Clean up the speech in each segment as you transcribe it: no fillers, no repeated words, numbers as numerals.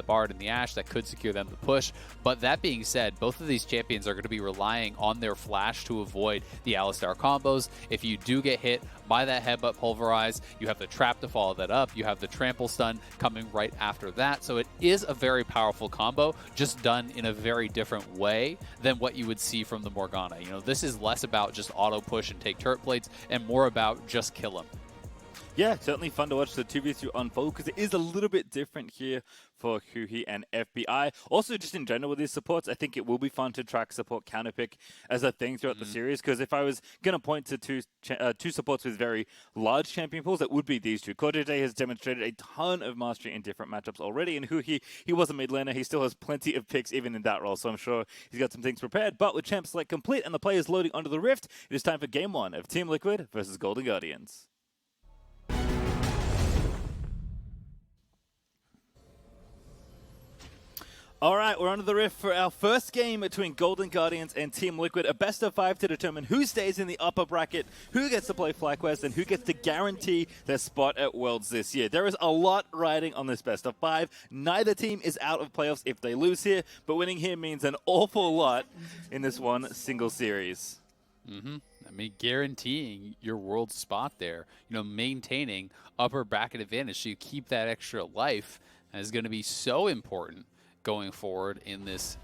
the Bard and the Ashe that could secure them the push. But that being said, both of these champions are going to be relying on their flash to avoid the Alistar combos. If you do get hit by that headbutt pulverize, you have the trap to follow that up. You have the trample stun coming right after that. So it is a very powerful combo, just done in a very different way than what you would see from the Morgana. You know, this is less about just auto push and take turret plates and more about just kill him. Yeah, certainly fun to watch the 2v2 unfold because it is a little bit different here for Huhi and FBI. Also, just in general with these supports, I think it will be fun to track support counterpick as a thing throughout the series, because if I was going to point to two supports with very large champion pools, it would be these two. CoreJJ has demonstrated a ton of mastery in different matchups already, and Huhi, he was a mid laner. He still has plenty of picks even in that role, so I'm sure he's got some things prepared. But with champ select complete and the players loading onto the Rift, it is time for Game 1 of Team Liquid versus Golden Guardians. All right, we're onto the Rift for our first game between Golden Guardians and Team Liquid. A best of 5 to determine who stays in the upper bracket, who gets to play FlyQuest, and who gets to guarantee their spot at Worlds this year. There is a lot riding on this best of 5. Neither team is out of playoffs if they lose here, but winning here means an awful lot in this one single series. I mean, guaranteeing your world spot there, you know, maintaining upper bracket advantage so you keep that extra life is going to be so important going forward in this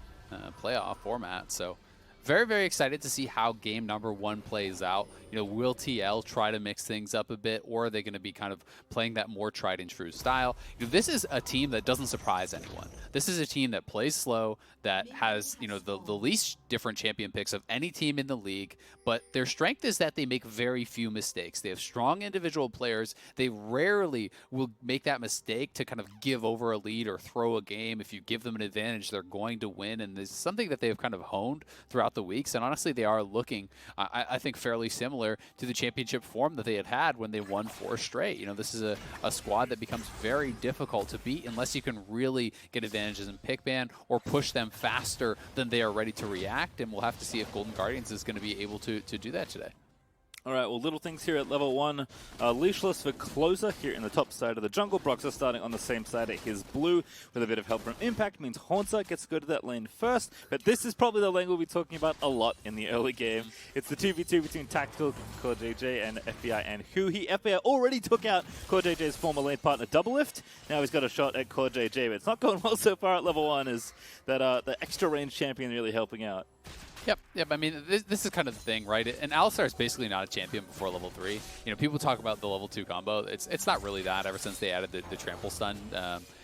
playoff format. So very, very excited to see how game number 1 plays out. You know, will TL try to mix things up a bit, or are they going to be kind of playing that more tried and true style? You know, this is a team that doesn't surprise anyone. This is a team that plays slow, that has, you know, the least different champion picks of any team in the league, but their strength is that they make very few mistakes. They have strong individual players. They rarely will make that mistake to kind of give over a lead or throw a game. If you give them an advantage, they're going to win, and there's something that they've kind of honed throughout the weeks, and honestly they are looking, I think, fairly similar to the championship form that they had when they won 4 straight. You know, this is a squad that becomes very difficult to beat unless you can really get advantages in pick ban or push them faster than they are ready to react, and we'll have to see if Golden Guardians is going to be able to do that today. All right, well, little things here at level 1. Leashless for closer here in the top side of the jungle. Broxah starting on the same side at his blue with a bit of help from Impact. Means Hauntzer gets to go to that lane first. But this is probably the lane we'll be talking about a lot in the early game. It's the 2v2 between Tactical, CoreJJ, and FBI and Huhi. FBI already took out CoreJJ's former lane partner, Doublelift. Now he's got a shot at CoreJJ, but it's not going well so far at level 1. Is that the extra range champion really helping out? Yep. I mean, this is kind of the thing, right? And Alistar is basically not a champion before level 3. You know, people talk about the level 2 combo. It's not really that. Ever since they added the trample stun,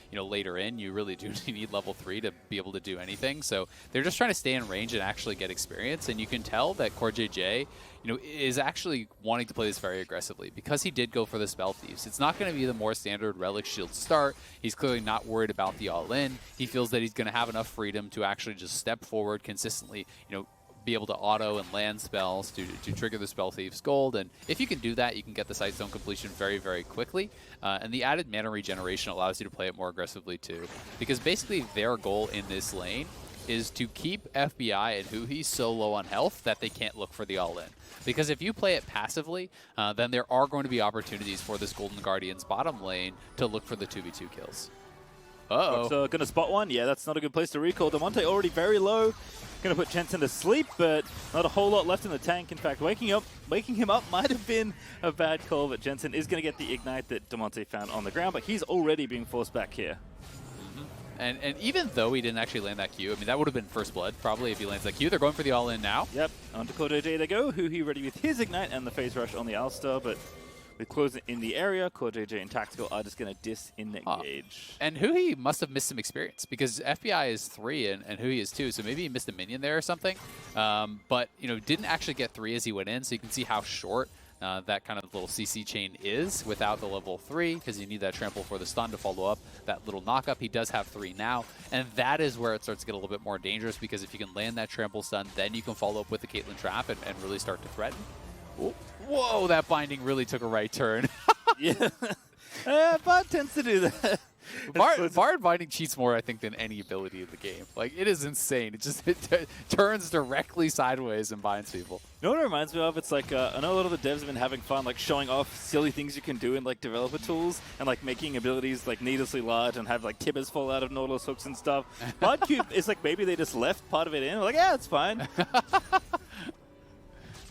you know, later in, you really do need level 3 to be able to do anything. So they're just trying to stay in range and actually get experience. And you can tell that CoreJJ, you know, is actually wanting to play this very aggressively because he did go for the Spell Thieves. It's not going to be the more standard Relic Shield start. He's clearly not worried about the all-in. He feels that he's going to have enough freedom to actually just step forward consistently, you know, be able to auto and land spells to trigger the Spell Thieves Gold. And if you can do that, you can get the Sight Zone completion very, very quickly. And the added mana regeneration allows you to play it more aggressively too. Because basically their goal in this lane is to keep FBI and Huhi so low on health that they can't look for the all-in. Because if you play it passively, then there are going to be opportunities for this Golden Guardians bottom lane to look for the 2v2 kills. Uh-oh. So going to spot one. Yeah, that's not a good place to recall. Damonte already very low. Going to put Jensen to sleep, but not a whole lot left in the tank. In fact, waking him up might have been a bad call, but Jensen is going to get the ignite that Damonte found on the ground, but he's already being forced back here. And even though he didn't actually land that Q, I mean, that would have been first blood, probably, if he lands that Q. They're going for the all-in now. Yep, onto CoreJJ they go. Huhi ready with his ignite and the phase rush on the Alistar, but with closing in the area, CoreJJ and Tactical are just going to disengage. And Huhi must have missed some experience because FBI is 3 and Huhi is 2, so maybe he missed a minion there or something. But, you know, didn't actually get 3 as he went in, so you can see how short that kind of little CC chain is without the level 3, because you need that trample for the stun to follow up that little knockup. He does have 3 now, and that is where it starts to get a little bit more dangerous, because if you can land that trample stun, then you can follow up with the Caitlyn trap and really start to threaten. Ooh. Whoa, that binding really took a right turn. Yeah. Bot tends to do that. Bard Binding cheats more, I think, than any ability in the game. Like, it is insane. It turns directly sideways and binds people. You know what it reminds me of? It's like, I know a lot of the devs have been having fun, like, showing off silly things you can do in, like, developer tools, and, like, making abilities, like, needlessly large and have, like, timbers fall out of Nautilus hooks and stuff. Bard Cube is like, maybe they just left part of it in. Like, yeah, it's fine.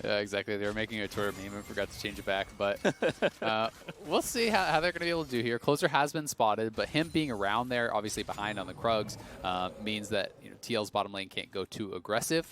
Yeah, exactly. They were making a Twitter meme and forgot to change it back. But we'll see how they're going to be able to do here. Closer has been spotted, but him being around there, obviously behind on the Krugs, means that TL's bottom lane can't go too aggressive.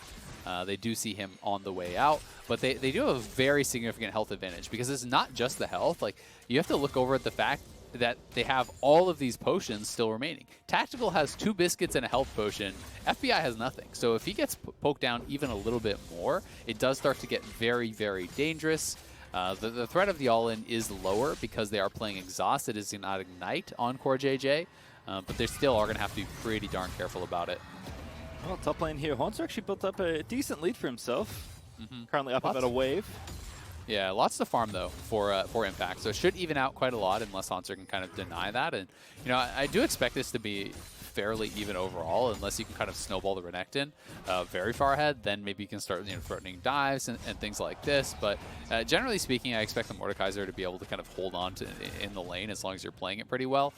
They do see him on the way out, but they do have a very significant health advantage because it's not just the health. Like, you have to look over at the fact that they have all of these potions still remaining. Tactical has 2 biscuits and a health potion. FBI has nothing. So if he gets poked down even a little bit more, it does start to get very, very dangerous. The threat of the all-in is lower because they are playing Exhaust. It is not Ignite on CoreJJ, but they still are going to have to be pretty darn careful about it. Well, top lane here, Hauntzer actually built up a decent lead for himself. Currently up about a wave. Yeah, lots to farm, though, for Impact. So it should even out quite a lot unless Hauntzer can kind of deny that. And, you know, I do expect this to be fairly even overall unless you can kind of snowball the Renekton very far ahead. Then maybe you can start, you know, threatening dives and things like this. But generally speaking, I expect the Mordekaiser to be able to kind of hold on to in the lane as long as you're playing it pretty well.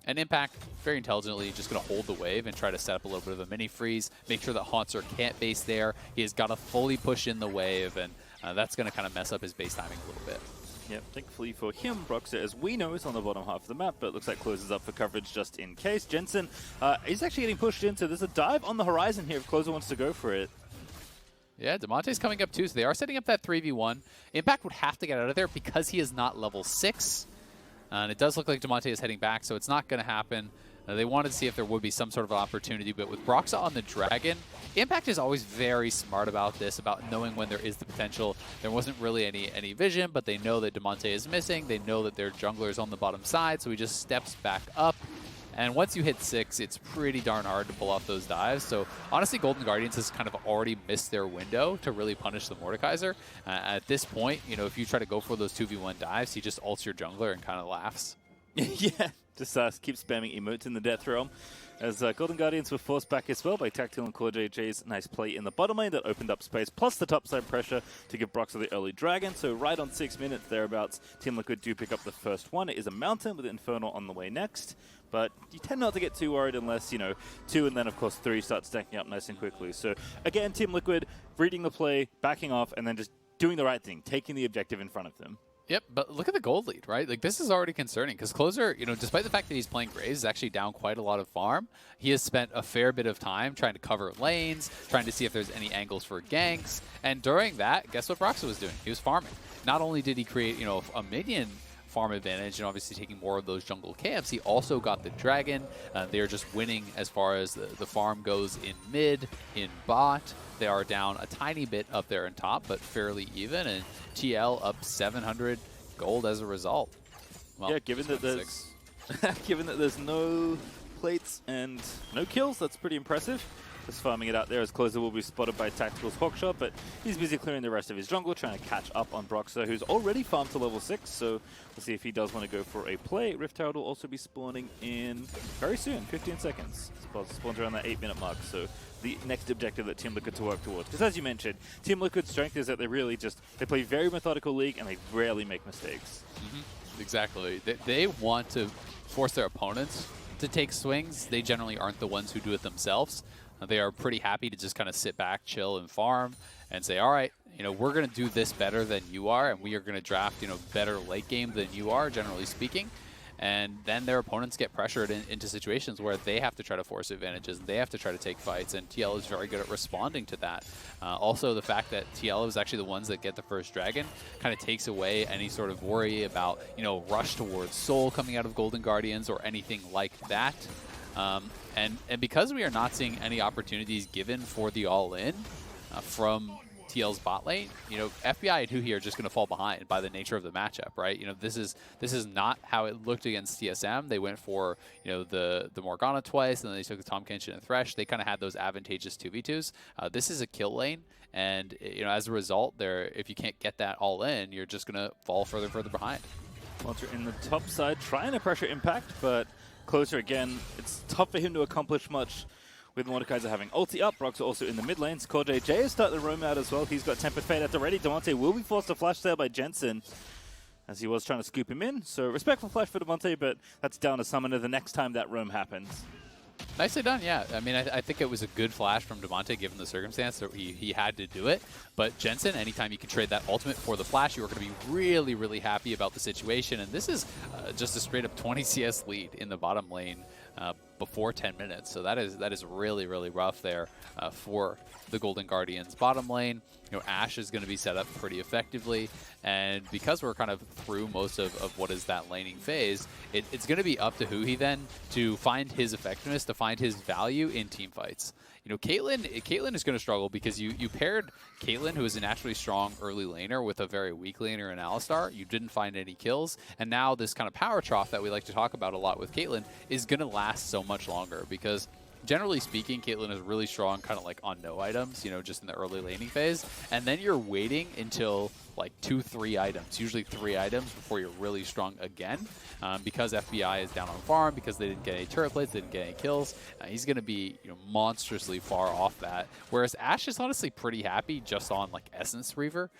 And Impact, very intelligently, just going to hold the wave and try to set up a little bit of a mini freeze, make sure that Hauntzer can't base there. He has got to fully push in the wave, and that's going to kind of mess up his base timing a little bit. Yep, thankfully for him, Broxah, as we know, is on the bottom half of the map, but it looks like closes up for coverage just in case. Jensen is actually getting pushed in, so there's a dive on the horizon here if Closer wants to go for it. Yeah, Damonte's coming up too, so they are setting up that 3v1. Impact would have to get out of there because he is not level 6. And it does look like Damonte is heading back, so it's not going to happen. They wanted to see if there would be some sort of opportunity, but with Broxah on the Dragon, Impact is always very smart about this, about knowing when there is the potential. There wasn't really any vision, but they know that Damonte is missing. They know that their jungler is on the bottom side, so he just steps back up. And once you hit 6, it's pretty darn hard to pull off those dives. So honestly, Golden Guardians has kind of already missed their window to really punish the Mordekaiser. At this point, you know, if you try to go for those 2v1 dives, he just ults your jungler and kind of laughs. Yeah, just keep spamming emotes in the Death Realm. As Golden Guardians were forced back as well by Tactical and CoreJJ's nice play in the bottom lane that opened up space, plus the topside pressure to give Broxah the early dragon. So right on 6 minutes thereabouts, Team Liquid do pick up the first one. It is a mountain with Infernal on the way next. But you tend not to get too worried unless, you know, 2 and then, of course, 3 start stacking up nice and quickly. So, again, Team Liquid reading the play, backing off, and then just doing the right thing, taking the objective in front of them. Yep, but look at the gold lead, right? Like, this is already concerning because Closer, you know, despite the fact that he's playing Graves, is actually down quite a lot of farm. He has spent a fair bit of time trying to cover lanes, trying to see if there's any angles for ganks. And during that, guess what Broxah was doing? He was farming. Not only did he create, you know, a minion farm advantage and obviously taking more of those jungle camps, he also got the dragon. They're just winning as far as the farm goes in mid, in bot. They are down a tiny bit up there in top, but fairly even, and TL up 700 gold as a result. Well, yeah, given that there's no plates and no kills, that's pretty impressive. Just farming it out there as Closer will be spotted by Tactical's Hawkshot, but he's busy clearing the rest of his jungle, trying to catch up on Broxah, who's already farmed to level 6, so we'll see if he does want to go for a play. Rift Herald will also be spawning in very soon, 15 seconds. Spawns around that 8-minute mark, so the next objective that Team Liquid to work towards. Because as you mentioned, Team Liquid's strength is that they play very methodical league and they rarely make mistakes. Exactly. They want to force their opponents to take swings. They generally aren't the ones who do it themselves. They are pretty happy to just kind of sit back, chill, and farm, and say, all right, you know, we're going to do this better than you are, and we are going to draft, you know, better late game than you are, generally speaking. And then their opponents get pressured into situations where they have to try to force advantages, and they have to try to take fights, and TL is very good at responding to that. Also, the fact that TL is actually the ones that get the first dragon kind of takes away any sort of worry about, you know, rush towards soul coming out of Golden Guardians or anything like that. And because we are not seeing any opportunities given for the all-in from TL's bot lane, you know, FBI and Huhi are just going to fall behind by the nature of the matchup, right? You know, this is not how it looked against TSM. They went for, you know, the Morgana twice, and then they took the Tahm Kench and Thresh. They kind of had those advantageous 2v2s. This is a kill lane, and, you know, as a result, if you can't get that all in, you're just going to fall further and further behind. Hauntzer in the top side, trying to pressure Impact, but Closer again. It's tough for him to accomplish much with Mordekaiser having ulti up. Broxah also in the mid lanes. CoreJJ is starting to roam out as well. He's got Tempered Fate at the ready. Damonte will be forced to flash there by Jensen, as he was trying to scoop him in. So respectful flash for Damonte, but that's down to Summoner the next time that roam happens. Nicely done, yeah. I mean, I think it was a good flash from Damonte given the circumstance that he had to do it. But Jensen, anytime you can trade that ultimate for the flash, you are going to be really, really happy about the situation. And this is just a straight up 20 CS lead in the bottom lane before 10 minutes. So that is really, really rough there for the Golden Guardians bottom lane. You know, Ashe is going to be set up pretty effectively. And because we're kind of through most of what is that laning phase, it's going to be up to Huhi then to find his effectiveness, to find his value in team fights. You know, Caitlyn is going to struggle because you paired Caitlyn, who is a naturally strong early laner, with a very weak laner in Alistar. You didn't find any kills, and now this kind of power trough that we like to talk about a lot with Caitlyn is going to last so much longer because, generally speaking, Caitlyn is really strong kind of like on no items, you know, just in the early laning phase. And then you're waiting until like 2-3 items, usually 3 items before you're really strong again. Because FBI is down on farm, because they didn't get any turret plates, they didn't get any kills. He's going to be, you know, monstrously far off that. Whereas Ashe is honestly pretty happy just on like Essence Reaver,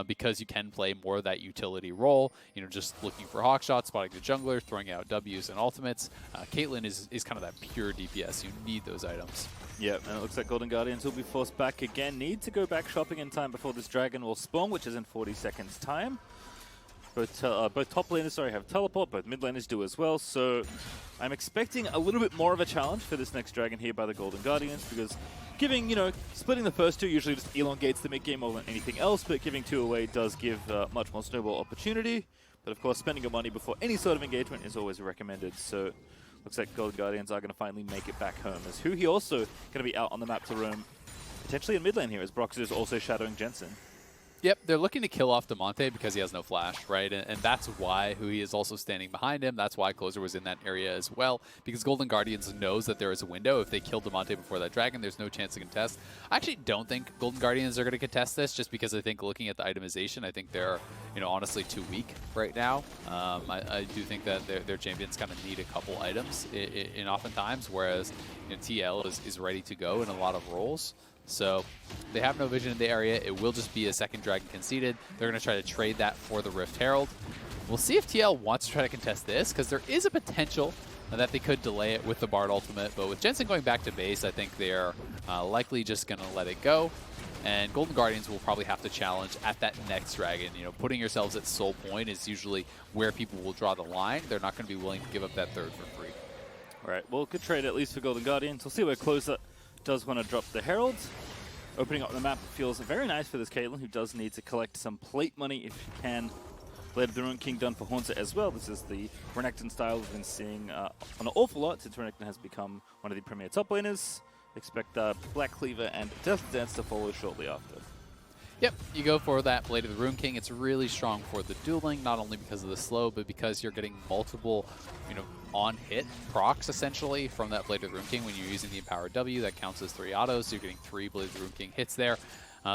because you can play more of that utility role, you know, just looking for hawk shots, spotting the jungler, throwing out Ws and ultimates. Caitlyn is kind of that pure DPS. You need those items. Yep, and it looks like Golden Guardians will be forced back again. Need to go back shopping in time before this dragon will spawn, which is in 40 seconds time. Both top laners, have teleport, both mid laners do as well, so I'm expecting a little bit more of a challenge for this next dragon here by the Golden Guardians, because giving, you know, splitting the first two usually just elongates the mid game more than anything else, but giving 2 away does give much more snowball opportunity. But of course, spending your money before any sort of engagement is always recommended, so looks like Golden Guardians are going to finally make it back home, as Huhi also going to be out on the map to roam, potentially in mid lane here, as Broxah is also shadowing Jensen. Yep, they're looking to kill off Damonte because he has no flash, right? And that's why Huhi is also standing behind him. That's why Closer was in that area as well, because Golden Guardians knows that there is a window. If they kill Damonte before that dragon, there's no chance to contest. I actually don't think Golden Guardians are going to contest this, just because I think looking at the itemization, I think they're, you know, honestly too weak right now. I do think that their champions kind of need a couple items in oftentimes, whereas, you know, TL is ready to go in a lot of roles. So they have no vision in the area. It will just be a second dragon conceded. They're going to try to trade that for the Rift Herald. We'll see if TL wants to try to contest this, because there is a potential that they could delay it with the Bard ultimate. But with Jensen going back to base, I think they're likely just going to let it go. And Golden Guardians will probably have to challenge at that next dragon. You know, putting yourselves at soul point is usually where people will draw the line. They're not going to be willing to give up that third for free. All right, well, good trade at least for Golden Guardians. We'll see where Closer does want to drop the Heralds. Opening up the map feels very nice for this Caitlyn, who does need to collect some plate money if she can. Blade of the Ruined King done for Hauntzer as well. This is the Renekton style we've been seeing on an awful lot since Renekton has become one of the premier top laners. Expect Black Cleaver and Death Dance to follow shortly after. Yep, you go for that Blade of the Ruined King. It's really strong for the dueling, not only because of the slow, but because you're getting multiple, you know, on-hit procs, essentially, from that Blade of the Ruined King when you're using the Empowered W. That counts as 3 autos, so you're getting 3 Blade of the Ruined King hits there.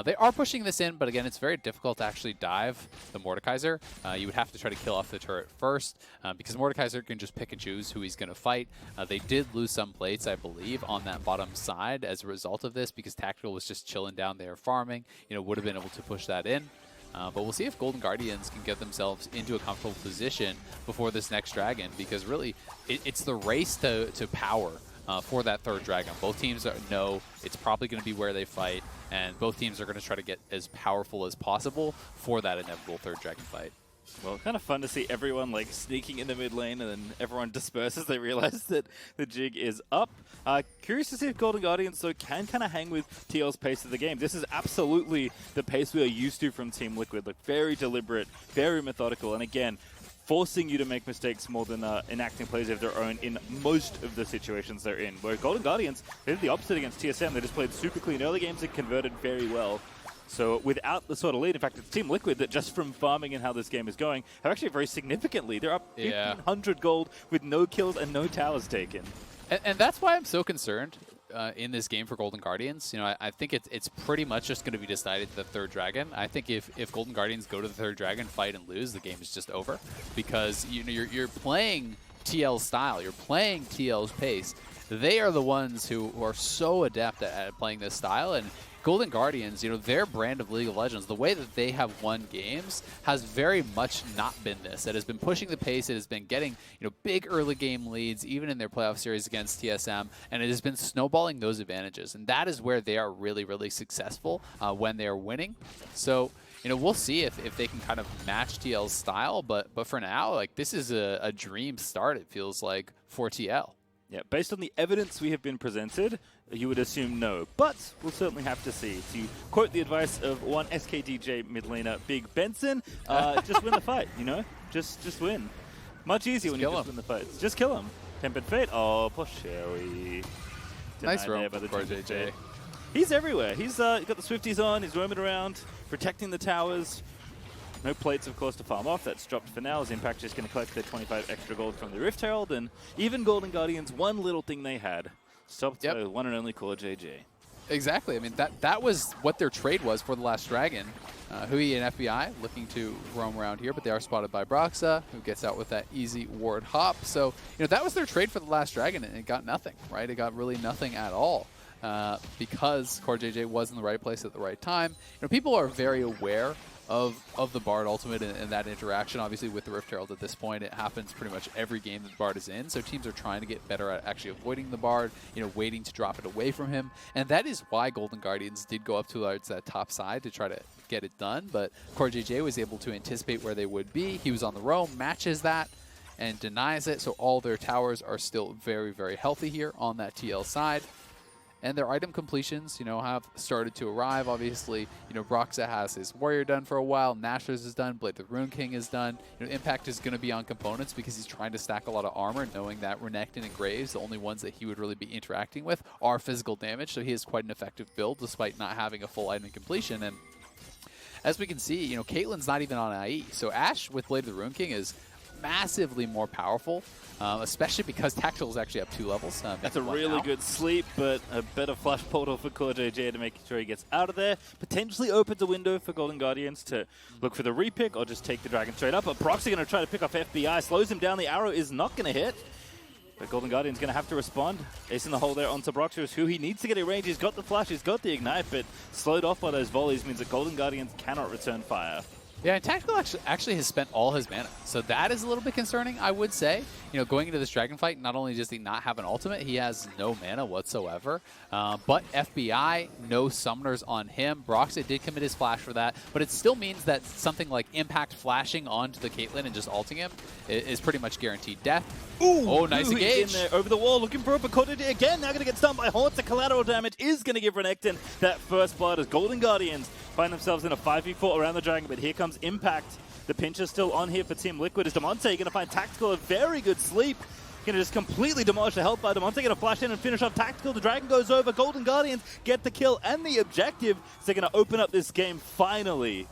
They are pushing this in, but again, it's very difficult to actually dive the Mordekaiser. You would have to try to kill off the turret first, because Mordekaiser can just pick and choose who he's going to fight. They did lose some plates, I believe, on that bottom side as a result of this, because Tactical was just chilling down there farming. You know, would have been able to push that in. But we'll see if Golden Guardians can get themselves into a comfortable position before this next dragon, because really, it's the race to power for that third dragon. Both teams know it's probably going to be where they fight, and both teams are going to try to get as powerful as possible for that inevitable third dragon fight. Well, kind of fun to see everyone like sneaking in the mid lane, and then everyone disperses. They realize that the jig is up. Curious to see if Golden Guardians though can kind of hang with TL's pace of the game. This is absolutely the pace we are used to from Team Liquid. Like, very deliberate, very methodical, and again, forcing you to make mistakes more than enacting plays of their own in most of the situations they're in. Where Golden Guardians, they did the opposite against TSM. They just played super clean early games and converted very well. So without the sort of lead, in fact, it's Team Liquid that just from farming and how this game is going, have actually very significantly. They're up 1,500 gold with no kills and no towers taken. And that's why I'm so concerned in this game for Golden Guardians. You know, I think it's pretty much just going to be decided the third dragon. I think if Golden Guardians go to the third dragon, fight and lose, the game is just over, because you know you're playing TL's style. You're playing TL's pace. They are the ones who are so adept at playing this style. And Golden Guardians, you know, their brand of League of Legends, the way that they have won games has very much not been this. It has been pushing the pace. It has been getting, you know, big early game leads, even in their playoff series against TSM, and it has been snowballing those advantages. And that is where they are really, really successful when they are winning. So, you know, we'll see if they can kind of match TL's style, but for now, like, this is a dream start, it feels like, for TL. Yeah, based on the evidence we have been presented, you would assume no, but we'll certainly have to see. To quote the advice of one SKDJ mid laner, Big Benson, just win the fight, you know? Just win. Much easier when you just win the fights. Just kill him. Tempered Fate, oh, poor Sherry. Nice roam by the CoreJJ. He's everywhere. He's got the Swifties on, he's roaming around, protecting the towers. No plates, of course, to farm off. That's dropped for now, as Impact just going to collect their 25 extra gold from the Rift Herald, and even Golden Guardians, one little thing they had, stopped by one and only CoreJJ. Exactly. I mean, that was what their trade was for the last Dragon. Huhi and FBI looking to roam around here, but they are spotted by Broxah, who gets out with that easy ward hop. So, you know, that was their trade for the last Dragon, and it got nothing, right? It got really nothing at all. Because CoreJJ was in the right place at the right time. You know, people are very aware of the Bard ultimate and that interaction. Obviously, with the Rift Herald at this point, it happens pretty much every game that the Bard is in. So teams are trying to get better at actually avoiding the Bard, you know, waiting to drop it away from him. And that is why Golden Guardians did go up towards that top side to try to get it done. But CoreJJ was able to anticipate where they would be. He was on the roam, matches that, and denies it. So all their towers are still very, very healthy here on that TL side. And their item completions, you know, have started to arrive. Obviously, you know, Broxah has his Warrior done for a while. Nashor's is done. Blade the Rune King is done. You know, Impact is going to be on components because he's trying to stack a lot of armor, knowing that Renekton and Graves, the only ones that he would really be interacting with, are physical damage. So he has quite an effective build despite not having a full item completion. And as we can see, you know, Caitlyn's not even on IE. So Ashe with Blade of the Rune King is massively more powerful, especially because Tactical is actually up 2 levels. That's a really good sleep, but a better flash portal for CoreJJ to make sure he gets out of there. Potentially opens a window for Golden Guardians to look for the repick or just take the Dragon straight up. But Broxah going to try to pick off FBI, slows him down. The arrow is not going to hit. But Golden Guardian's going to have to respond. Ace in the hole there onto Broxah, who he needs to get a range. He's got the flash, he's got the ignite, but slowed off by those volleys means that Golden Guardians cannot return fire. Yeah, and Tactical actually has spent all his mana. So that is a little bit concerning, I would say. You know, going into this Dragon fight, not only does he not have an ultimate, he has no mana whatsoever. But FBI, no summoners on him. Broxah did commit his flash for that, but it still means that something like Impact flashing onto the Caitlyn and just ulting him is pretty much guaranteed death. Ooh, oh, nice engage. In there, over the wall, looking for a CoreJJ again. Now going to get stunned by Hauntzer. Collateral damage is going to give Renekton that first blood as Golden Guardians find themselves in a 5v4 around the Dragon, but here comes Impact. The pinch is still on here for Team Liquid. Is Damonte going to find Tactical a very good sleep? Going to just completely demolish the health by Damonte. Going to flash in and finish off Tactical. The Dragon goes over. Golden Guardians get the kill and the objective. So they're going to open up this game finally.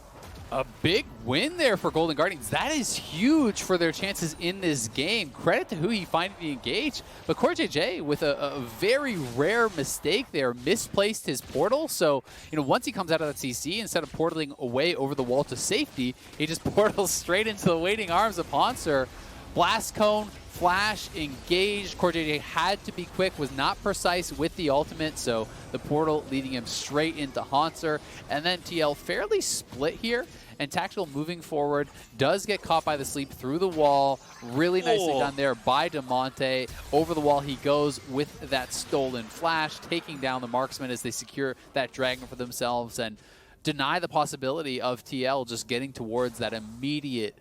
A big win there for Golden Guardians. That is huge for their chances in this game. Credit to Huhi finding the engage. But CoreJJ, with a very rare mistake there, misplaced his portal. So, you know, once he comes out of that CC, instead of portaling away over the wall to safety, he just portals straight into the waiting arms of Hauntzer. Blast Cone, flash, engaged. CoreJJ had to be quick, was not precise with the ultimate, so the portal leading him straight into Hauntzer. And then TL fairly split here, and Tactical moving forward does get caught by the sleep through the wall. Really nicely done there by Damonte. Over the wall he goes with that stolen flash, taking down the marksman as they secure that Dragon for themselves and deny the possibility of TL just getting towards that immediate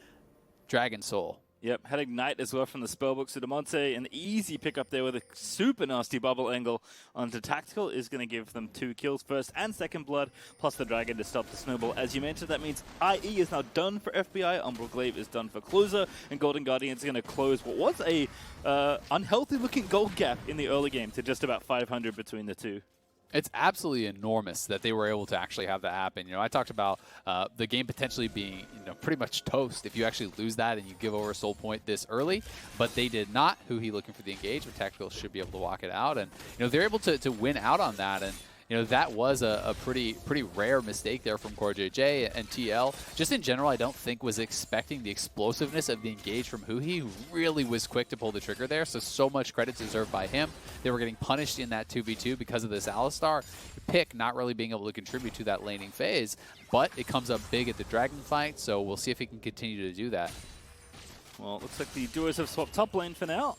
Dragon Soul. Yep, had Ignite as well from the spellbook. So Damonte, an easy pick up there with a super nasty bubble angle onto Tactical is going to give them 2 kills, first and second blood, plus the Dragon to stop the snowball. As you mentioned, that means IE is now done for FBI, Umbral Glaive is done for Closer, and Golden Guardian is going to close what was a unhealthy-looking gold gap in the early game to just about 500 between the two. It's absolutely enormous that they were able to actually have that happen. You know, I talked about the game potentially being, you know, pretty much toast if you actually lose that and you give over a soul point this early, but they did not. Huhi looking for the engage, but Tactical should be able to walk it out, and you know they're able to win out on that. And that was a pretty rare mistake there from CoreJJ and TL. Just in general, I don't think was expecting the explosiveness of the engage from Huhi, who really was quick to pull the trigger there. So much credit deserved by him. They were getting punished in that 2v2 because of this Alistar pick not really being able to contribute to that laning phase, but it comes up big at the Dragon fight, so we'll see if he can continue to do that. Well, it looks like the duos have swapped top lane for now.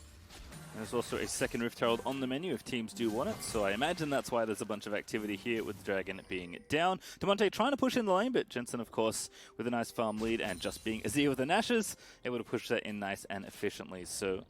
There's also a second Rift Herald on the menu if teams do want it, so I imagine that's why there's a bunch of activity here with the Dragon being down. Damonte trying to push in the lane, but Jensen, of course, with a nice farm lead and just being Azir with the Nashes, able to push that in nice and efficiently. So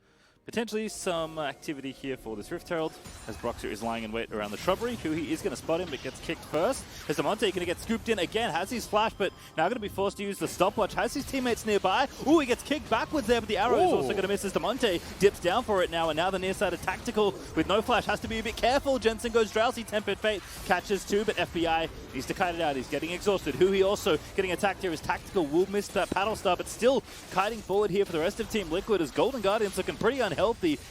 potentially some activity here for this Rift Herald, as Broxah is lying in wait around the shrubbery. Huhi is going to spot him, but gets kicked first. As Damonte going to get scooped in again, has his flash, but now going to be forced to use the stopwatch. Has his teammates nearby. Ooh, he gets kicked backwards there, but the arrow is also going to miss as Damonte dips down for it now, and now the near side of Tactical with no flash has to be a bit careful. Jensen goes drowsy, Tempered Fate catches two, but FBI needs to kite it out. He's getting exhausted. Huhi also getting attacked here as Tactical will miss that paddle star, but still kiting forward here for the rest of Team Liquid as Golden Guardians looking pretty unhealthy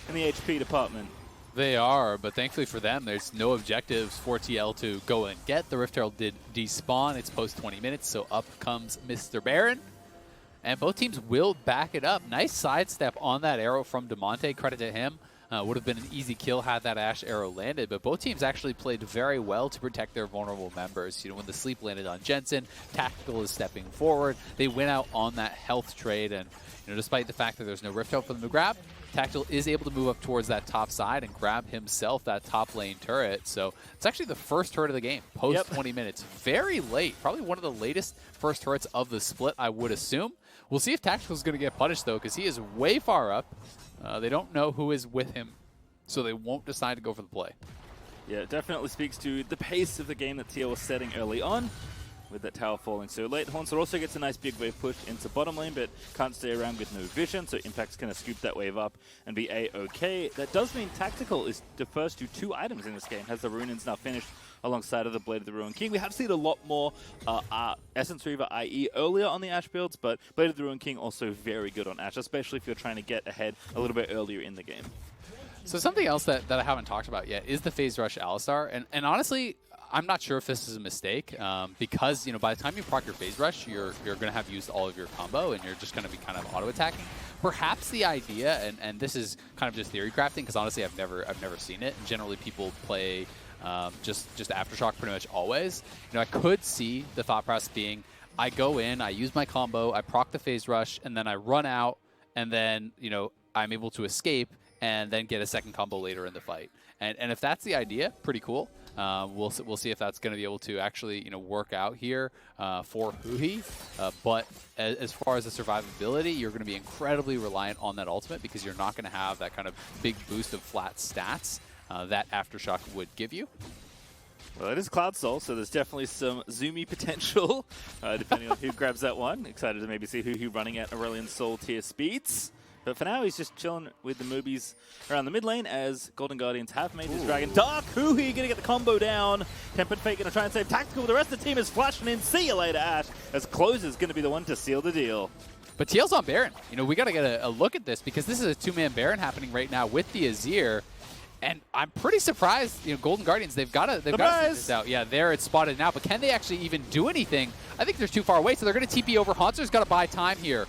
in the HP department. They are, but thankfully for them, there's no objectives for TL to go and get. The Rift Herald did despawn. It's post 20 minutes, so up comes Mr. Baron. And both teams will back it up. Nice sidestep on that arrow from Damonte. Credit to him. Would have been an easy kill had that Ashe arrow landed, but both teams actually played very well to protect their vulnerable members. When the sleep landed on Jensen, Tactical is stepping forward. They went out on that health trade, and despite the fact that there's no Rift Herald for them to grab, Tactical is able to move up towards that top side and grab himself that top lane turret. So it's actually the first turret of the game, post 20 minutes. Very late, probably one of the latest first turrets of the split, I would assume. We'll see if Tactical is going to get punished, though, because he is way far up. They don't know who is with him, so they won't decide to go for the play. Yeah, it definitely speaks to the pace of the game that TL was setting early on, with that tower falling so late. Hauntzer also gets a nice big wave push into bottom lane, but can't stay around with no vision, so Impact's going to scoop that wave up and be A-okay. That does mean Tactical is the first to 2 items in this game, has the Runin's now finished alongside of the Blade of the Ruined King. We have seen a lot more Essence Reaver, i.e. earlier on the Ashe builds, but Blade of the Ruined King also very good on Ashe, especially if you're trying to get ahead a little bit earlier in the game. So something else that I haven't talked about yet is the Phase Rush Alistar, and honestly, I'm not sure if this is a mistake, because by the time you proc your Phase Rush, you're going to have used all of your combo, and you're just going to be kind of auto-attacking. Perhaps the idea, and this is kind of just theory crafting, because honestly I've never seen it. Generally people play just Aftershock pretty much always. I could see the thought process being, I go in, I use my combo, I proc the Phase Rush, and then I run out, and then I'm able to escape, and then get a second combo later in the fight. And if that's the idea, pretty cool. We'll see if that's going to be able to actually work out here for Huhi. But as far as the survivability, you're going to be incredibly reliant on that ultimate, because you're not going to have that kind of big boost of flat stats that Aftershock would give you. Well, it is Cloud Soul, so there's definitely some zoomy potential, depending on who grabs that one. Excited to maybe see Huhi running at Aurelion Soul tier speeds. But for now, he's just chilling with the movies around the mid lane as Golden Guardians have made this Dragon dark. Huhi going to get the combo down. Tempered Fate going to try and save Tactical. The rest of the team is flashing in. See you later, Ashe, as Close is going to be the one to seal the deal. But TL's on Baron. We got to get a look at this, because this is a 2-man Baron happening right now with the Azir. And I'm pretty surprised, Golden Guardians, they've got to figure this out. Yeah, there it's spotted now, but can they actually even do anything? I think they're too far away, so they're going to TP over. Hauntzer's got to buy time here.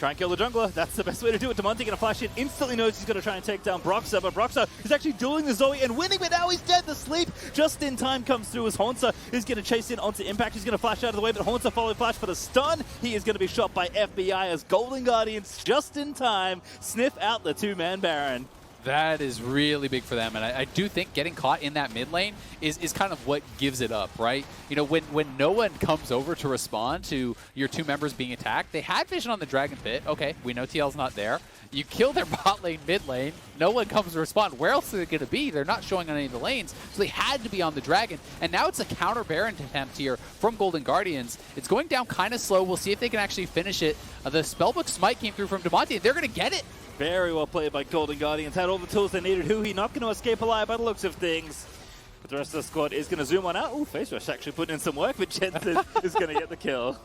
Try and kill the jungler. That's the best way to do it. Damonte going to flash in. Instantly knows he's going to try and take down Broxah, but Broxah is actually dueling the Zoe and winning, but now he's dead. The sleep just in time comes through as Hauntzer is going to chase in onto Impact. He's going to flash out of the way, but Hauntzer follow flash for the stun. He is going to be shot by FBI as Golden Guardians just in time sniff out the 2-man Baron. That is really big for them, and I do think getting caught in that mid lane is kind of what gives it up, right? When no one comes over to respond to your 2 members being attacked, they had vision on the Dragon Pit. Okay, we know TL's not there. You kill their bot lane, mid lane, no one comes to respond. Where else are they going to be? They're not showing on any of the lanes, so they had to be on the Dragon. And now it's a counter Baron attempt here from Golden Guardians. It's going down kind of slow. We'll see if they can actually finish it. The Spellbook Smite came through from Damonte, and they're going to get it. Very well played by Golden Guardians. Had all the tools they needed. Huhi not going to escape alive by the looks of things. But the rest of the squad is going to zoom on out. Ooh, Phase Rush actually putting in some work, but Jensen is going to get the kill.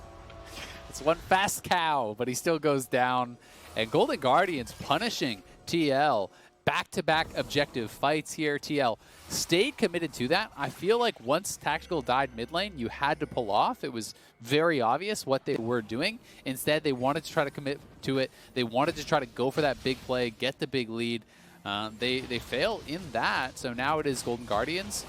It's one fast cow, but he still goes down. And Golden Guardians punishing TL. back-to-back objective fights here. TL stayed committed to that. I feel like once Tactical died mid lane, you had to pull off. It was very obvious what they were doing. Instead, they wanted to try to commit to it. They wanted to try to go for that big play, get the big lead. They fail in that, so now it is Golden Guardians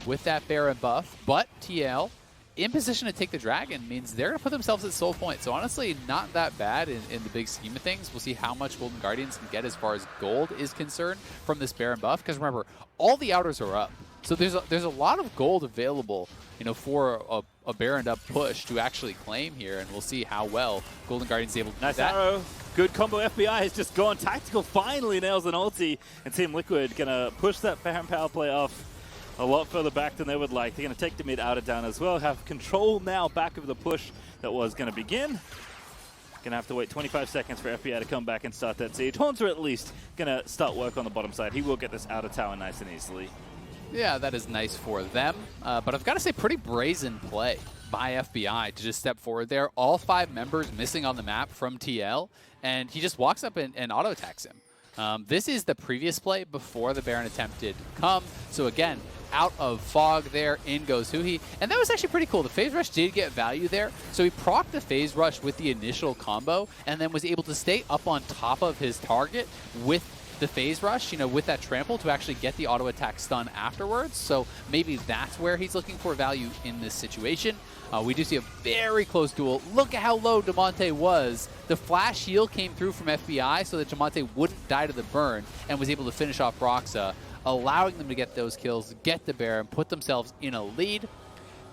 with that Baron buff, but TL in position to take the dragon means they're going to put themselves at soul point. So honestly, not that bad in the big scheme of things. We'll see how much Golden Guardians can get as far as gold is concerned from this Baron buff. Because remember, all the outers are up. So there's a lot of gold available, you know, for a Baron up push to actually claim here. And we'll see how well Golden Guardians is able to do that. Nice arrow. Good combo. FBI has just gone tactical. Finally nails an ulti. And Team Liquid going to push that Baron power play off a lot further back than they would like. They're going to take the mid outer down as well. Have control now back of the push that was going to begin. Going to have to wait 25 seconds for FBI to come back and start that siege. Hauntzer at least going to start work on the bottom side. He will get this outer tower nice and easily. Yeah, that is nice for them. But I've got to say, pretty brazen play by FBI to just step forward there. All 5 members missing on the map from TL, and he just walks up and auto-attacks him. This is the previous play before the Baron attempt did come. So again, out of fog there, in goes Huhi. And that was actually pretty cool. The phase rush did get value there. So he procced the phase rush with the initial combo and then was able to stay up on top of his target with the phase rush, you know, with that trample to actually get the auto attack stun afterwards. So maybe that's where he's looking for value in this situation. We do see a very close duel. Look at how low Damonte was. The flash heal came through from FBI so that Damonte wouldn't die to the burn and was able to finish off Broxah, allowing them to get those kills, get the Baron, put themselves in a lead.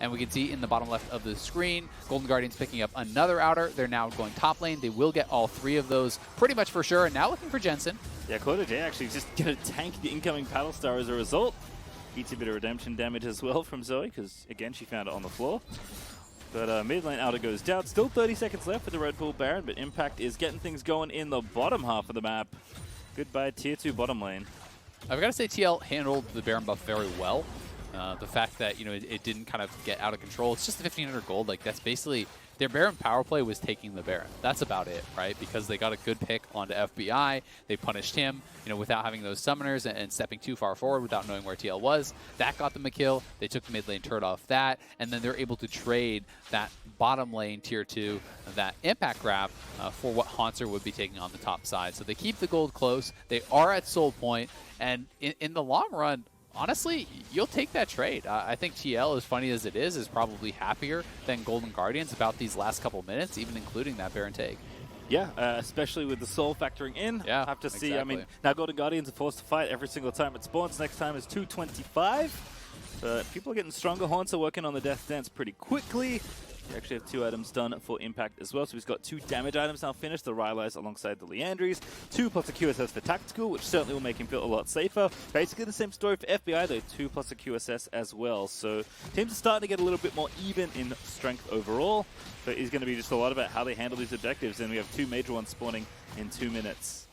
And we can see in the bottom left of the screen, Golden Guardians picking up another outer. They're now going top lane. They will get all 3 of those pretty much for sure. And now looking for Jensen. Yeah, CoreJJ actually just going to tank the incoming Alistar as a result. Eats a bit of redemption damage as well from Zoe, because again, she found it on the floor. But mid lane outer goes down. Still 30 seconds left for the Red Bull Baron, but Impact is getting things going in the bottom half of the map. Goodbye, tier 2 bottom lane. I've got to say TL handled the Baron buff very well. The fact that, you know, it didn't kind of get out of control. It's just the 1,500 gold. Like, that's basically their Baron power play was taking the Baron. That's about it, right? Because they got a good pick onto FBI. They punished him, you know, without having those summoners and stepping too far forward without knowing where TL was. That got them a kill. They took the mid lane turret off that, and then they're able to trade that bottom lane tier 2, that impact grab for what Hauntzer would be taking on the top side. So they keep the gold close. They are at soul point, and in the long run, honestly, you'll take that trade. I think TL, as funny as it is probably happier than Golden Guardians about these last couple minutes, even including that Baron take. Yeah, especially with the soul factoring in. Yeah, have to see. exactly. I mean, now Golden Guardians are forced to fight every single time it spawns. Next time is 225. But people are getting stronger. Hauntzer working on the Death Dance pretty quickly. We actually have 2 items done for Impact as well. So he's got 2 damage items now finished. The Rylai's alongside the Leandries. 2 plus a QSS for Tactical, which certainly will make him feel a lot safer. Basically the same story for FBI though. 2 plus a QSS as well. So teams are starting to get a little bit more even in strength overall. But it's going to be just a lot about how they handle these objectives. And we have 2 major ones spawning in 2 minutes.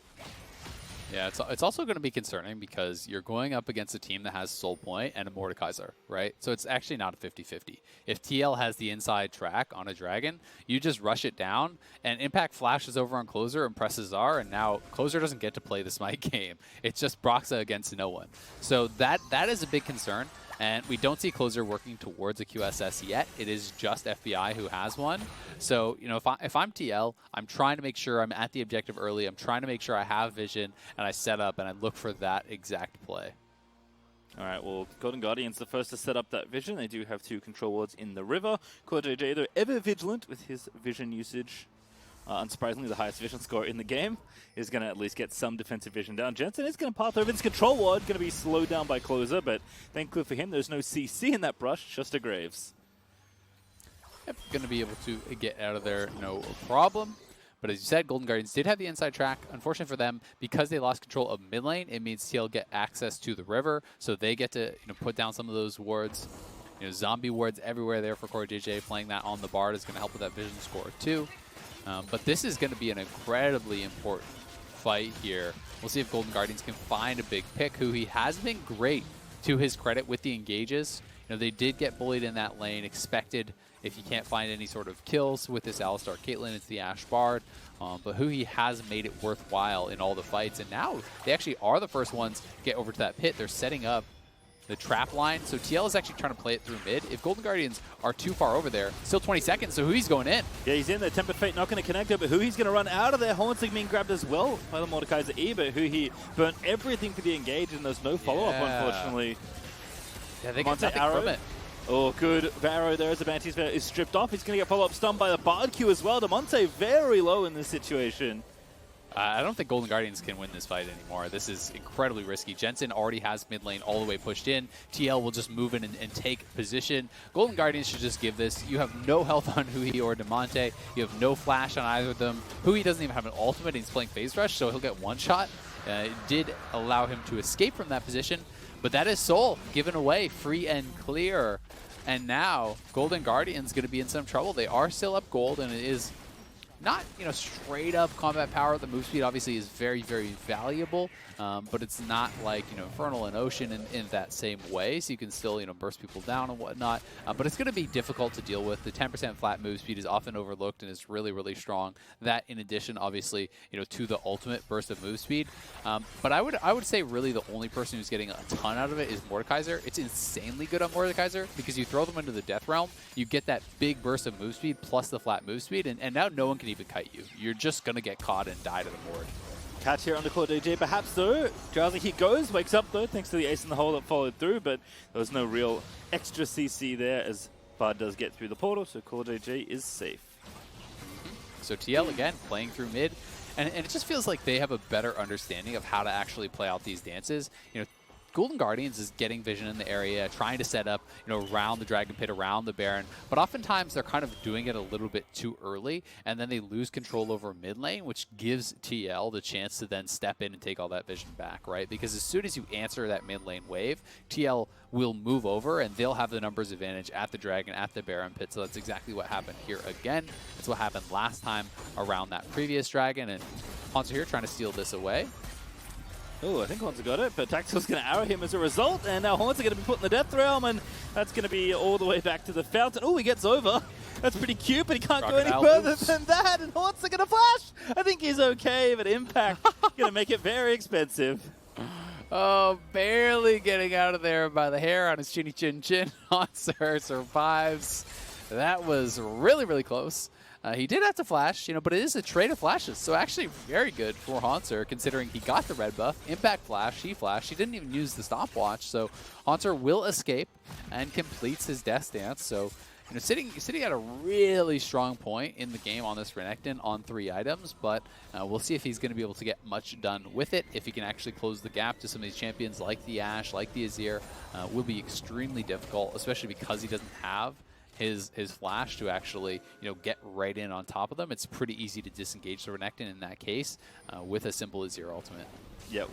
Yeah, it's also going to be concerning because you're going up against a team that has Soul Point and a Mordekaiser, right? So it's actually not a 50-50. If TL has the inside track on a Dragon, you just rush it down, and Impact flashes over on Closer and presses R, and now Closer doesn't get to play the Smite game. It's just Broxah against no one. So that is a big concern. And we don't see Closer working towards a QSS yet. It is just FBI who has one. So, you know, if I'm TL, I'm trying to make sure I'm at the objective early. I'm trying to make sure I have vision, and I set up, and I look for that exact play. All right, well, Golden Guardians the first to set up that vision. They do have 2 control wards in the river. CoreJJ, though, ever vigilant with his vision usage. Unsurprisingly, the highest vision score in the game is going to at least get some defensive vision down. Jensen is going to path over this control ward, going to be slowed down by Closer, but thankfully for him, there's no CC in that brush, just a Graves. Yep, going to be able to get out of there, no problem. But as you said, Golden Guardians did have the inside track. Unfortunately for them, because they lost control of mid lane, it means TL get access to the river, so they get to put down some of those wards. You know, zombie wards everywhere there for CoreJJ. Playing that on the Bard is going to help with that vision score too. But this is going to be an incredibly important fight here. We'll see if Golden Guardians can find a big pick. Huhi has been great, to his credit, with the engages. they did get bullied in that lane, expected if you can't find any sort of kills with this Alistar Caitlyn, it's the Ashe Bard. But Huhi has made it worthwhile in all the fights, and now they actually are the first ones to get over to that pit. They're setting up the trap line, so TL is actually trying to play it through mid. If Golden Guardians are too far over there, still 20 seconds, so Huhi's going in. Yeah, he's in there. Tempered Fate not going to connect it, but Huhi's going to run out of there. Hauntzer being grabbed as well by the Mordekaiser E, but Huhi burnt everything for the engage, and there's no follow-up, unfortunately. Yeah, they get nothing from it. Oh, good. Varro there as the Banshee's Sphere is stripped off. He's going to get follow-up stunned by the Bard Q as well. Damonte very low in this situation. I don't think Golden Guardians can win this fight anymore. This is incredibly risky. Jensen already has mid lane all the way pushed in. TL will just move in and take position. Golden Guardians should just give this. You have no health on Huhi or Damonte. You have no flash on either of them. Huhi doesn't even have an ultimate. He's playing phase rush, so he'll get one shot. It did allow him to escape from that position, but that is Soul given away free and clear. And now Golden Guardians going to be in some trouble. They are still up gold, and it is not, straight up combat power. The move speed obviously is very, very valuable, but it's not like, Infernal and Ocean in that same way. So you can still, burst people down and whatnot. But it's going to be difficult to deal with. The 10% flat move speed is often overlooked and is really, really strong. That, in addition, obviously, to the ultimate burst of move speed. But I would say really the only person who's getting a ton out of it is Mordekaiser. It's insanely good on Mordekaiser because you throw them into the Death Realm, you get that big burst of move speed plus the flat move speed, and now no one can even kite you. You're just going to get caught and die to the board. Catch here on the CoreJJ, perhaps though. Drowsy, he goes, wakes up though, thanks to the ace in the hole that followed through, but there was no real extra CC there as Bard does get through the portal, so CoreJJ is safe. So TL again playing through mid, and it just feels like they have a better understanding of how to actually play out these dances. Golden Guardians is getting vision in the area, trying to set up, around the Dragon Pit, around the Baron, but oftentimes they're kind of doing it a little bit too early, and then they lose control over mid lane, which gives TL the chance to then step in and take all that vision back, right? Because as soon as you answer that mid lane wave, TL will move over, and they'll have the numbers advantage at the Dragon, at the Baron Pit, so that's exactly what happened here again. It's what happened last time around that previous Dragon, and Hauntzer here trying to steal this away. Oh, I think Hauntzer got it, but Tactical's going to arrow him as a result, and now Hauntzer going to be put in the Death Realm, and that's going to be all the way back to the fountain. Oh, he gets over. That's pretty cute, but he can't go any further than that, and Hauntzer going to flash. I think he's okay, but Impact going to make it very expensive. Oh, barely getting out of there by the hair on his chinny chin chin. Hauntzer survives. That was really, really close. He did have to flash, but it is a trade of flashes, so actually very good for Hauntzer considering he got the red buff. Impact flash, he flashed. He didn't even use the stopwatch, so Hauntzer will escape and completes his death dance. So, sitting at a really strong point in the game on this Renekton on 3 items, but we'll see if he's going to be able to get much done with it. If he can actually close the gap to some of these champions like the Ashe, like the Azir, will be extremely difficult, especially because he doesn't have his flash to actually get right in on top of them. It's pretty easy to disengage the Renekton in that case with a simple Azir ultimate. Yeah,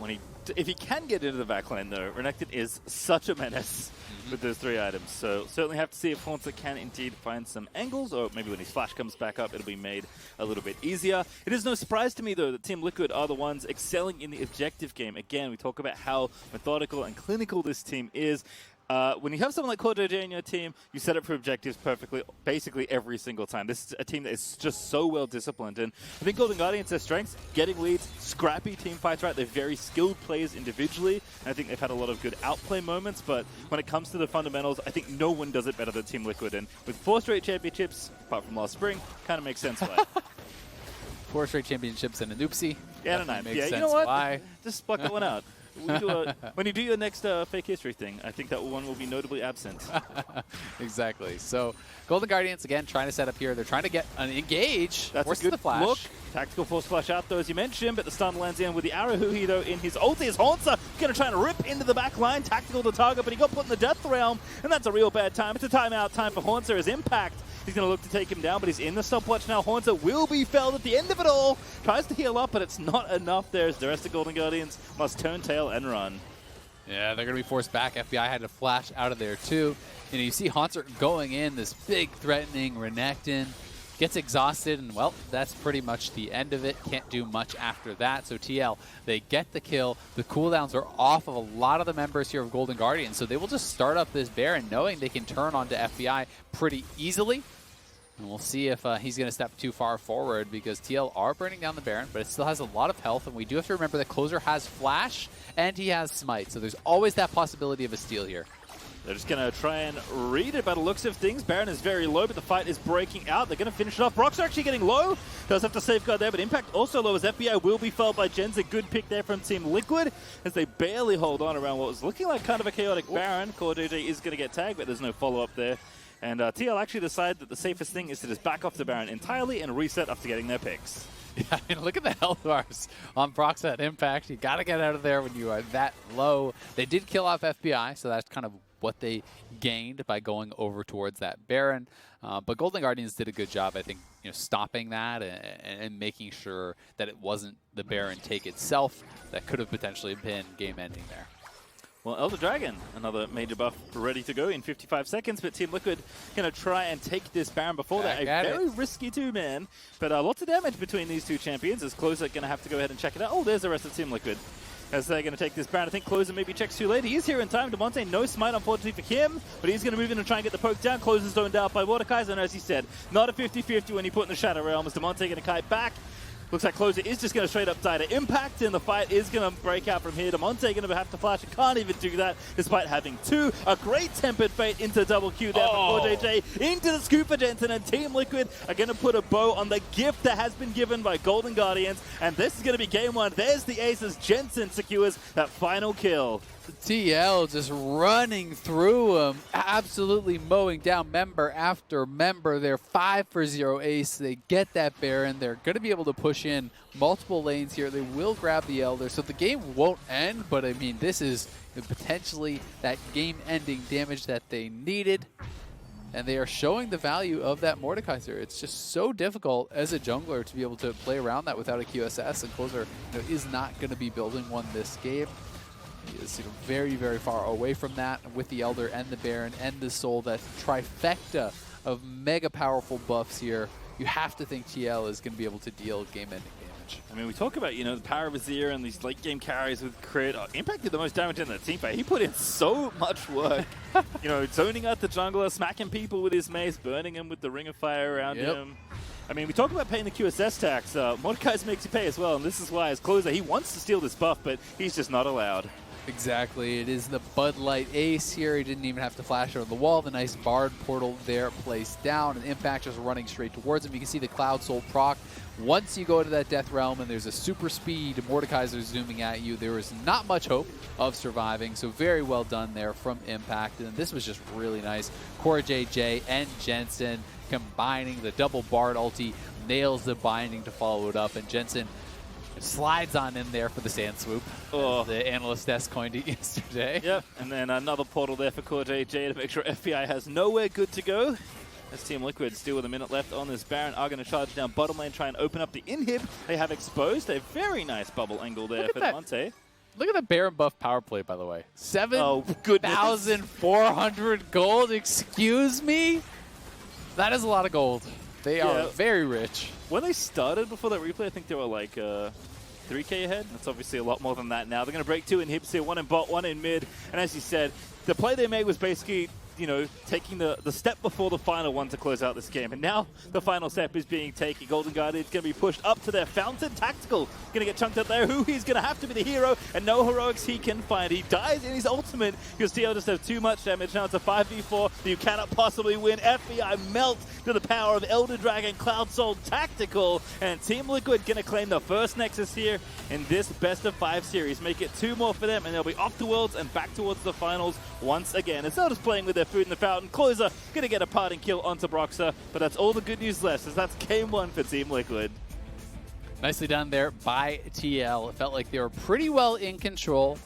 if he can get into the backline though, Renekton is such a menace with those 3 items. So certainly have to see if Hauntzer can indeed find some angles, or maybe when his flash comes back up, it'll be made a little bit easier. It is no surprise to me though that Team Liquid are the ones excelling in the objective game. Again, we talk about how methodical and clinical this team is. When you have someone like CoreJJ in your team, you set up for objectives perfectly, basically every single time. This is a team that is just so well disciplined, and I think Golden Guardians, their strengths, getting leads, scrappy team fights, right? They're very skilled players individually, and I think they've had a lot of good outplay moments, but when it comes to the fundamentals, I think no one does it better than Team Liquid, and with 4 straight championships, apart from last spring, kind of makes sense why. 4 straight championships and a noopsie. Yeah, and a 9. Makes Yeah, sense you know what? why. Just block that one out. When you do your next fake history thing, I think that one will be notably absent. Exactly. So Golden Guardians, again, trying to set up here. They're trying to get an engage. That's a good the flash. look. Tactical force flash out, though, as you mentioned, but the stun lands in with the arrow. Huhi, though, in his ulti is Hauntzer. Going to try and rip into the back line. Tactical to target, but he got put in the Death Realm, and that's a real bad time. It's a timeout time for Hauntzer as Impact. He's going to look to take him down, but he's in the stopwatch now. Hauntzer will be felled at the end of it all. Tries to heal up, but it's not enough there as the rest of Golden Guardians must turn tail and run. Yeah, they're going to be forced back. FBI had to flash out of there, too. You see Hauntzer going in, this big threatening Renekton. gets exhausted, and well, that's pretty much the end of it. Can't do much after that. So TL, they get the kill. The cooldowns are off of a lot of the members here of Golden Guardians, so they will just start up this Baron knowing they can turn onto FBI pretty easily. And we'll see if he's going to step too far forward, because TL are burning down the Baron, but it still has a lot of health, and we do have to remember that Closer has Flash and he has Smite, so there's always that possibility of a steal here. They're just going to try and read it by the looks of things. Baron is very low, but the fight is breaking out. They're going to finish it off. Broxah actually getting low. Does have to safeguard there, but Impact also low as FBI will be felled by Jensen. Good pick there from Team Liquid as they barely hold on around what was looking like kind of a chaotic Baron. CoreJJ is going to get tagged, but there's no follow-up there. And TL actually decide that the safest thing is to just back off the Baron entirely and reset after getting their picks. Yeah, I mean, look at the health bars on Broxah at Impact. You got to get out of there when you are that low. They did kill off FBI, so that's kind of what they gained by going over towards that Baron. But Golden Guardians did a good job, I think, stopping that and making sure that it wasn't the Baron take itself that could have potentially been game-ending there. Well, Elder Dragon, another major buff ready to go in 55 seconds, but Team Liquid going to try and take this Baron before that. A very risky two-man, but lots of damage between these two champions as Closer going to have to go ahead and check it out. Oh, there's the rest of Team Liquid as they're going to take this Baron. I think Closer maybe checks too late. He is here in time. Damonte, no smite, unfortunately for him, but he's going to move in and try and get the poke down. Closer's zoned out by Mordekaiser, and as he said, not a 50-50 when you put in the Shadow Realm, as Damonte going to kite back. Looks like Closer is just going to straight up die to Impact, and the fight is going to break out from here. Damonte going to have to flash. Can't even do that despite having two. A great tempered fate into double Q there for CoreJJ. Into the scoop for Jensen, and Team Liquid are going to put a bow on the gift that has been given by Golden Guardians. And this is going to be game one. There's the ace as Jensen secures that final kill. TL just running through them, absolutely mowing down member after member. They're 5-for-0 ace. They get that Baron. They're going to be able to push in multiple lanes here. They will grab the Elder, so the game won't end, but I mean, this is potentially that game-ending damage that they needed. And they are showing the value of that Mordekaiser. It's just so difficult as a jungler to be able to play around that without a QSS, and Closer is not going to be building one this game. He is very, very far away from that with the Elder and the Baron and the Soul. That trifecta of mega powerful buffs here. You have to think TL is going to be able to deal game-ending damage. I mean, we talk about, the power of Azir and these late-game carries with crit. Impact did the most damage in the team fight. He put in so much work. Zoning out the jungler, smacking people with his mace, burning him with the ring of fire around him. I mean, we talk about paying the QSS tax. Mordekaiser makes you pay as well, and this is why, as Closer, he wants to steal this buff, but he's just not allowed. Exactly. It is the Bud Light ace here. He didn't even have to flash over the wall. The nice Bard portal there placed down, and Impact just running straight towards him. You can see the Cloud Soul proc. Once you go to that Death Realm and there's a super speed Mordekaiser zooming at you, there is not much hope of surviving. So very well done there from Impact. And this was just really nice. CoreJJ and Jensen combining the double Bard ulti, nails the binding to follow it up, and Jensen slides on in there for the sand swoop. The analyst desk coined it yesterday. Yep, and then another portal there for CoreJJ to make sure FBI has nowhere good to go. As Team Liquid, still with a minute left on this Baron, are going to charge down bottom lane, try and open up the inhib. They have exposed a very nice bubble angle there for Damonte. Look at the Baron buff power play, by the way. 7,400 gold, excuse me? That is a lot of gold. They are very rich. When they started before that replay, I think they were like 3K ahead. That's obviously a lot more than that now. They're going to break two inhibs here, one in bot, one in mid. And as you said, the play they made was basically, taking the step before the final one to close out this game. And now the final step is being taken. Golden Guardians going to be pushed up to their fountain. Tactical going to get chunked up there. Huhi's going to have to be the hero, and no heroics he can find. He dies in his ultimate because TL just have too much damage. Now it's a 5v4 that you cannot possibly win. FBI melt to the power of Elder Dragon, Cloud Soul, Tactical, and Team Liquid going to claim the first Nexus here in this best-of-5 series. Make it two more for them, and they'll be off to Worlds and back towards the finals once again. It's not just playing with their food in the fountain. Closer going to get a parting kill onto Broxah, but that's all the good news left, as that's game one for Team Liquid. Nicely done there by TL. It felt like they were pretty well in control.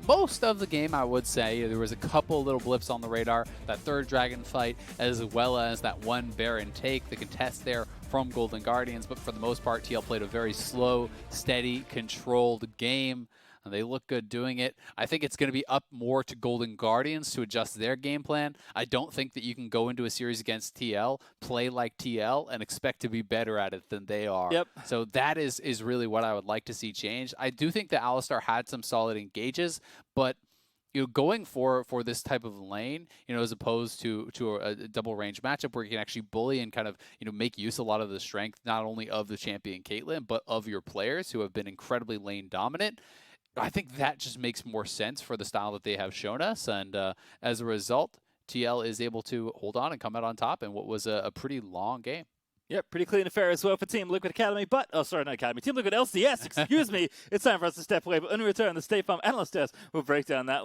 Most of the game, I would say. There was a couple little blips on the radar. That third Dragon fight, as well as that one Baron take, the contest there from Golden Guardians. But for the most part, TL played a very slow, steady, controlled game. and they look good doing it. I think it's going to be up more to Golden Guardians to adjust their game plan. I don't think that you can go into a series against TL, play like TL, and expect to be better at it than they are. Yep. So that is really what I would like to see change. I do think that Alistar had some solid engages, but going for this type of lane, as opposed to a double range matchup where you can actually bully and kind of, make use a lot of the strength, not only of the champion Caitlyn, but of your players who have been incredibly lane dominant. I think that just makes more sense for the style that they have shown us. And as a result, TL is able to hold on and come out on top in what was a pretty long game. Yep, pretty clean affair as well for Team Liquid Academy, but, oh, sorry, not Academy, Team Liquid LCS, excuse me. It's time for us to step away, but when we return, the State Farm Analyst Desk will break down that